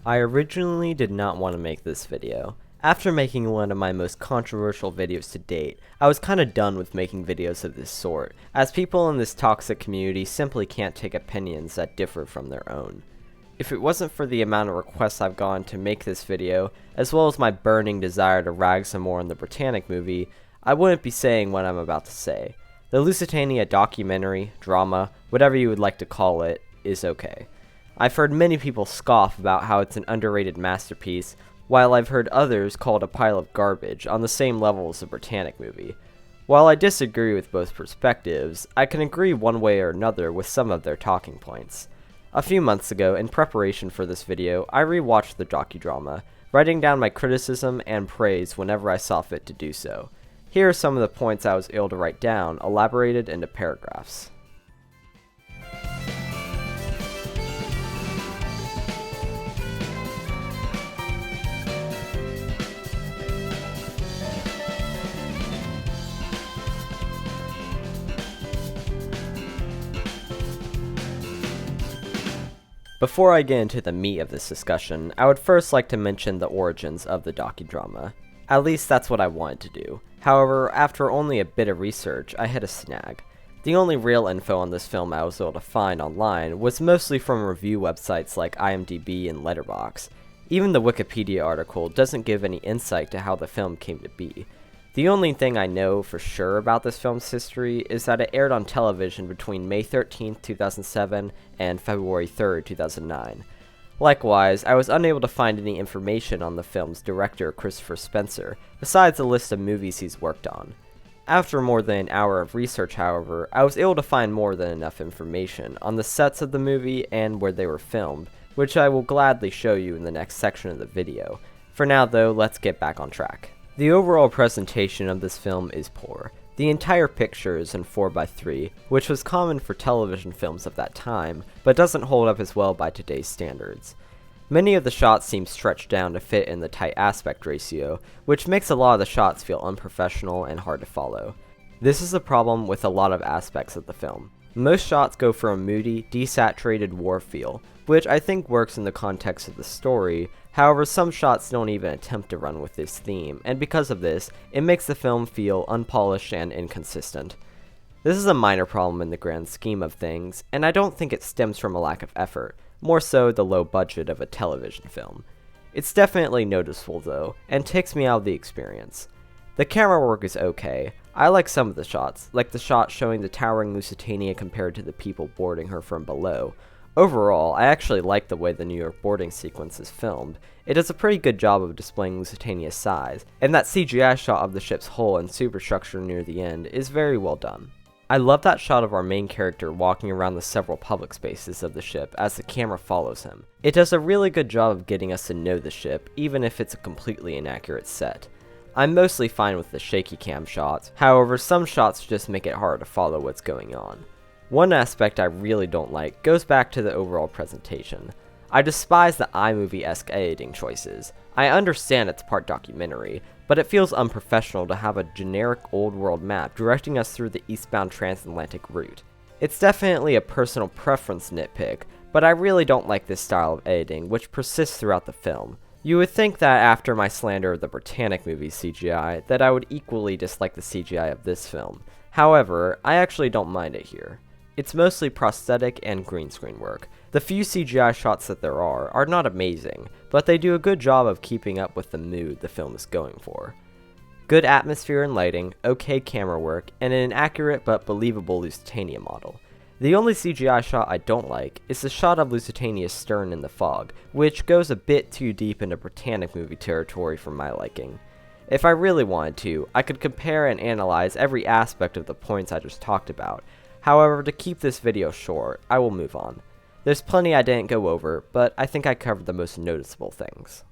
I originally did not want to make this video. After making one of my most controversial videos to date, I was kinda done with making videos of this sort, as people in this toxic community simply can't take opinions that differ from their own. If it wasn't for the amount of requests I've gotten to make this video, as well as my burning desire to rag some more on the Britannic movie, I wouldn't be saying what I'm about to say. The Lusitania documentary, drama, whatever you would like to call it, is okay. I've heard many people scoff about how it's an underrated masterpiece, while I've heard others call it a pile of garbage on the same level as the Britannic movie. While I disagree with both perspectives, I can agree one way or another with some of their talking points. A few months ago, in preparation for this video, I rewatched the docudrama, writing down my criticism and praise whenever I saw fit to do so. Here are some of the points I was able to write down, elaborated into paragraphs. Before I get into the meat of this discussion, I would first like to mention the origins of the docudrama. At least that's what I wanted to do. However, after only a bit of research, I hit a snag. The only real info on this film I was able to find online was mostly from review websites like IMDb and Letterboxd. Even the Wikipedia article doesn't give any insight to how the film came to be. The only thing I know for sure about this film's history is that it aired on television between May 13, 2007 and February 3, 2009. Likewise, I was unable to find any information on the film's director, Christopher Spencer, besides a list of movies he's worked on. After more than an hour of research, however, I was able to find more than enough information on the sets of the movie and where they were filmed, which I will gladly show you in the next section of the video. For now though, let's get back on track. The overall presentation of this film is poor. The entire picture is in 4:3, which was common for television films of that time, but doesn't hold up as well by today's standards. Many of the shots seem stretched down to fit in the tight aspect ratio, which makes a lot of the shots feel unprofessional and hard to follow. This is a problem with a lot of aspects of the film. Most shots go for a moody, desaturated war feel, which I think works in the context of the story. However, some shots don't even attempt to run with this theme, and because of this, it makes the film feel unpolished and inconsistent. This is a minor problem in the grand scheme of things, and I don't think it stems from a lack of effort, more so the low budget of a television film. It's definitely noticeable though, and takes me out of the experience. The camera work is okay. I like some of the shots, like the shot showing the towering Lusitania compared to the people boarding her from below. Overall, I actually like the way the New York boarding sequence is filmed. It does a pretty good job of displaying Lusitania's size, and that CGI shot of the ship's hull and superstructure near the end is very well done. I love that shot of our main character walking around the several public spaces of the ship as the camera follows him. It does a really good job of getting us to know the ship, even if it's a completely inaccurate set. I'm mostly fine with the shaky cam shots, however some shots just make it hard to follow what's going on. One aspect I really don't like goes back to the overall presentation. I despise the iMovie-esque editing choices. I understand it's part documentary, but it feels unprofessional to have a generic old world map directing us through the eastbound transatlantic route. It's definitely a personal preference nitpick, but I really don't like this style of editing, which persists throughout the film. You would think that after my slander of the Britannic movie's CGI, that I would equally dislike the CGI of this film. However, I actually don't mind it here. It's mostly prosthetic and green screen work. The few CGI shots that there are not amazing, but they do a good job of keeping up with the mood the film is going for. Good atmosphere and lighting, okay camera work, and an accurate but believable Lusitania model. The only CGI shot I don't like is the shot of Lusitania's stern in the fog, which goes a bit too deep into Britannic movie territory for my liking. If I really wanted to, I could compare and analyze every aspect of the points I just talked about. However, to keep this video short, I will move on. There's plenty I didn't go over, but I think I covered the most noticeable things.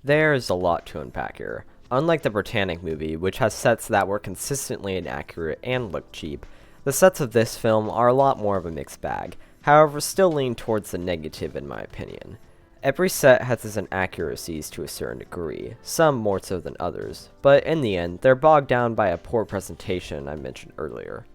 There is a lot to unpack here. Unlike the Britannic movie, which has sets that were consistently inaccurate and looked cheap, the sets of this film are a lot more of a mixed bag, however still lean towards the negative in my opinion. Every set has its inaccuracies to a certain degree, some more so than others, but in the end, they're bogged down by a poor presentation I mentioned earlier.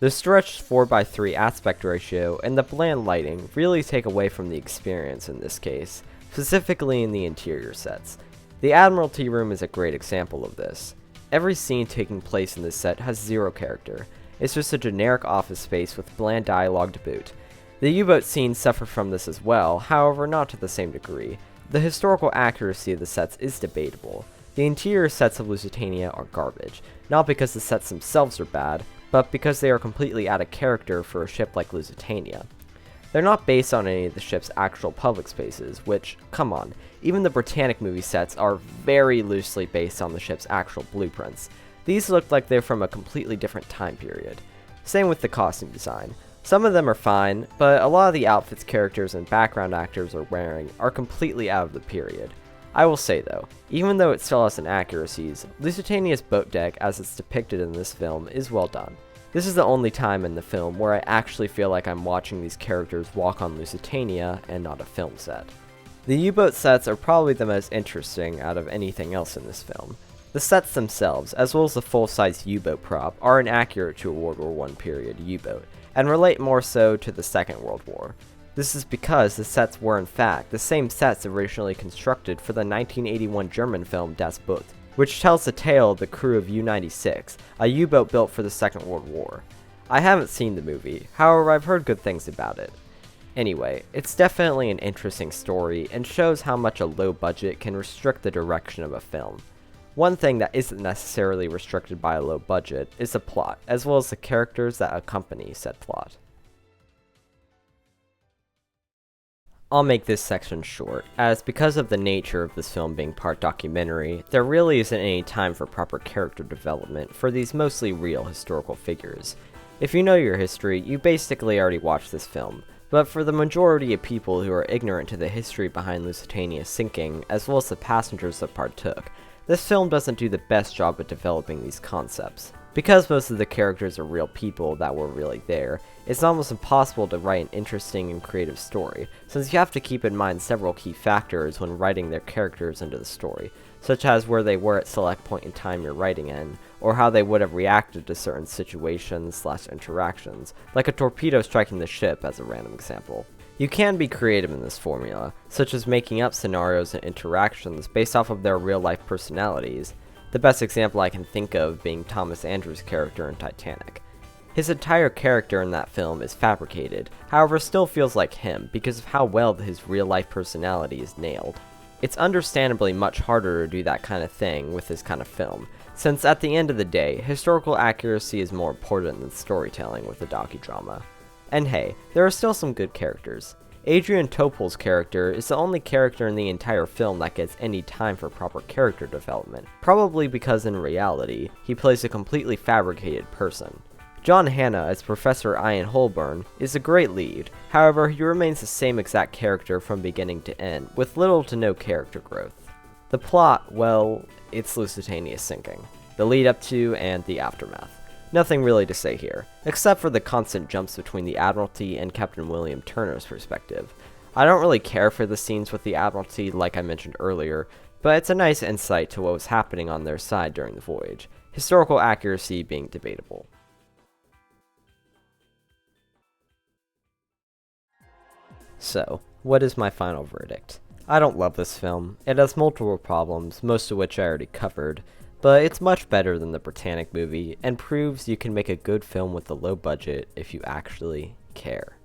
The stretched 4:3 aspect ratio and the bland lighting really take away from the experience in this case, specifically in the interior sets. The Admiralty Room is a great example of this. Every scene taking place in this set has zero character. It's just a generic office space with bland dialogue to boot. The U-boat scenes suffer from this as well, however not to the same degree. The historical accuracy of the sets is debatable. The interior sets of Lusitania are garbage, not because the sets themselves are bad, but because they are completely out of character for a ship like Lusitania. They're not based on any of the ship's actual public spaces, which, come on, even the Britannic movie sets are very loosely based on the ship's actual blueprints. These look like they're from a completely different time period. Same with the costume design. Some of them are fine, but a lot of the outfits characters and background actors are wearing are completely out of the period. I will say though, even though it still has inaccuracies, Lusitania's boat deck as it's depicted in this film is well done. This is the only time in the film where I actually feel like I'm watching these characters walk on Lusitania and not a film set. The U-boat sets are probably the most interesting out of anything else in this film. The sets themselves, as well as the full-size U-boat prop, are inaccurate to a World War I period U-boat, and relate more so to the Second World War. This is because the sets were in fact the same sets originally constructed for the 1981 German film Das Boot, which tells the tale of the crew of U-96, a U-boat built for the Second World War. I haven't seen the movie, however I've heard good things about it. Anyway, it's definitely an interesting story and shows how much a low budget can restrict the direction of a film. One thing that isn't necessarily restricted by a low budget is the plot, as well as the characters that accompany said plot. I'll make this section short, as because of the nature of this film being part documentary, there really isn't any time for proper character development for these mostly real historical figures. If you know your history, you basically already watched this film, but for the majority of people who are ignorant to the history behind Lusitania's sinking, as well as the passengers that partook, this film doesn't do the best job at developing these concepts. Because most of the characters are real people that were really there, it's almost impossible to write an interesting and creative story, since you have to keep in mind several key factors when writing their characters into the story, such as where they were at select point in time you're writing in, or how they would have reacted to certain situations/interactions, like a torpedo striking the ship as a random example. You can be creative in this formula, such as making up scenarios and interactions based off of their real-life personalities, the best example I can think of being Thomas Andrews' character in Titanic. His entire character in that film is fabricated, however still feels like him because of how well his real-life personality is nailed. It's understandably much harder to do that kind of thing with this kind of film, since at the end of the day, historical accuracy is more important than storytelling with a docudrama. And hey, there are still some good characters. Adrian Topol's character is the only character in the entire film that gets any time for proper character development, probably because in reality, he plays a completely fabricated person. John Hannah as Professor Ian Holborn is a great lead, however he remains the same exact character from beginning to end, with little to no character growth. The plot, well, it's Lusitania's sinking, the lead up to and the aftermath. Nothing really to say here, except for the constant jumps between the Admiralty and Captain William Turner's perspective. I don't really care for the scenes with the Admiralty like I mentioned earlier, but it's a nice insight to what was happening on their side during the voyage, historical accuracy being debatable. So, what is my final verdict? I don't love this film. It has multiple problems, most of which I already covered, but it's much better than the Britannic movie, and proves you can make a good film with a low budget if you actually care.